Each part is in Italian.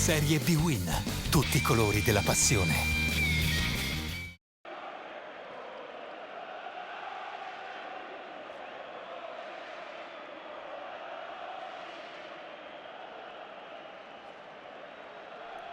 Serie B-Win. Tutti i colori della passione.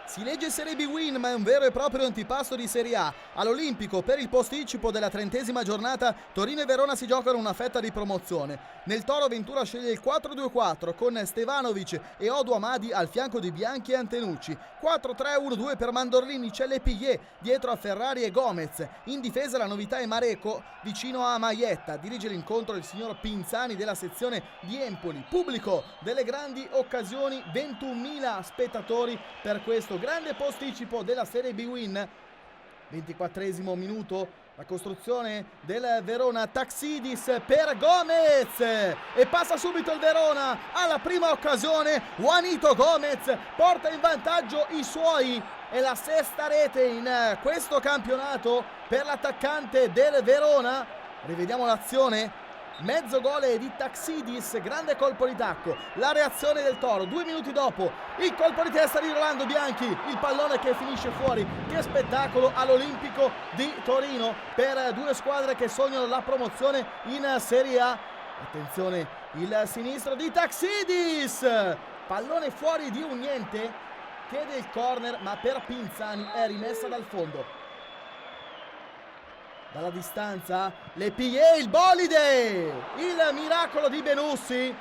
Si legge Serie B-Win, ma è un vero e proprio antipasto di Serie A. All'Olimpico, per il posticipo della 30ª giornata, Torino e Verona si giocano una fetta di promozione. Nel Toro Ventura sceglie il 4-2-4 con Stevanovic e Odu Amadi al fianco di Bianchi e Antenucci. 4-3-1-2 per Mandorlini, c'è Lepillier dietro a Ferrari e Gomez. In difesa la novità è Mareco vicino a Maietta. Dirige l'incontro il signor Pinzani della sezione di Empoli. Pubblico delle grandi occasioni, 21.000 spettatori per questo grande posticipo della Serie B-Win. 24esimo minuto, la costruzione del Verona, Taxidis per Gomez e passa subito il Verona alla prima occasione. Juanito Gomez porta in vantaggio i suoi, è la sesta rete in questo campionato per l'attaccante del Verona. Rivediamo l'azione. Mezzo gol di Taxidis, grande colpo di tacco, la reazione del Toro 2 minuti dopo, il colpo di testa di Rolando Bianchi, il pallone che finisce fuori. Che spettacolo all'Olimpico di Torino per due squadre che sognano la promozione in Serie A. Attenzione, il sinistro di Taxidis, pallone fuori di un niente, chiede il corner ma per Pinzani è rimessa dal fondo. Dalla distanza, Lepillier, il bolide, il miracolo di Benussi,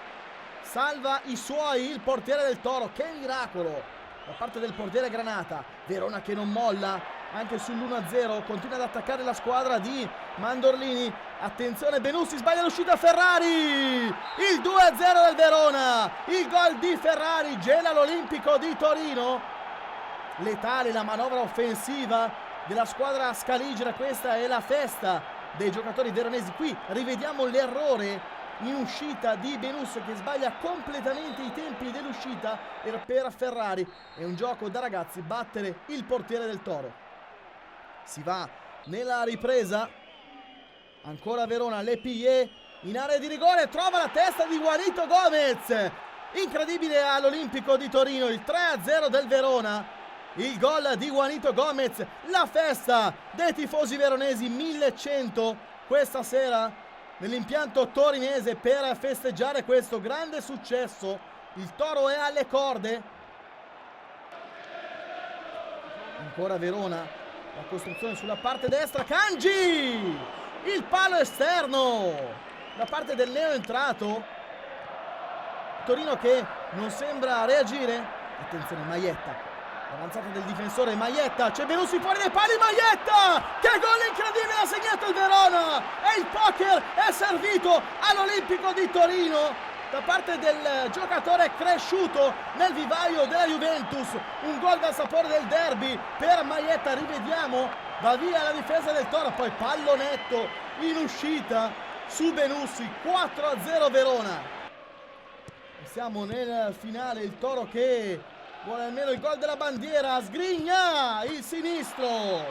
salva i suoi, il portiere del Toro. Che miracolo da parte del portiere Granata. Verona che non molla anche sull'1-0, continua ad attaccare la squadra di Mandorlini. Attenzione, Benussi sbaglia l'uscita, Ferrari, il 2-0 del Verona, il gol di Ferrari gela l'Olimpico di Torino. Letale la manovra offensiva della squadra scaligera, questa è la festa dei giocatori veronesi. Qui rivediamo l'errore in uscita di Benussi che sbaglia completamente i tempi dell'uscita per Ferrari. È un gioco da ragazzi battere il portiere del Toro. Si va nella ripresa, ancora Verona, Lepillier in area di rigore, trova la testa di Juanito Gomez, incredibile all'Olimpico di Torino, il 3-0 del Verona. Il gol di Juanito Gomez, la festa dei tifosi veronesi, 1100 questa sera nell'impianto torinese per festeggiare questo grande successo. Il Toro è alle corde. Ancora Verona, la costruzione sulla parte destra, Kanji, il palo esterno da parte del neo entrato. Torino che non sembra reagire. Attenzione, Maietta, avanzata del difensore, Maietta, c'è Benussi fuori dai pali, Maietta, che gol incredibile ha segnato il Verona, e il poker è servito all'Olimpico di Torino da parte del giocatore cresciuto nel vivaio della Juventus. Un gol dal sapore del derby per Maietta. Rivediamo, va via la difesa del Toro, poi pallonetto in uscita su Benussi, 4-0 Verona. Siamo nel finale, il Toro che vuole almeno il gol della bandiera, sgrigna il sinistro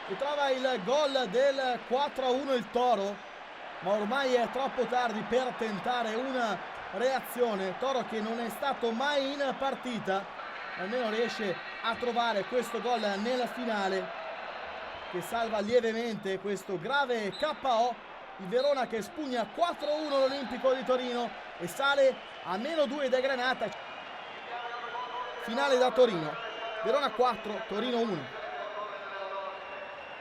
e trova il gol del 4-1 il Toro, ma ormai è troppo tardi per tentare una reazione. Toro che non è stato mai in partita, almeno riesce a trovare questo gol nella finale che salva lievemente questo grave KO. Il Verona che spugna 4-1 l'Olimpico di Torino e sale a -2 da Granata. Finale da Torino, Verona 4, Torino 1.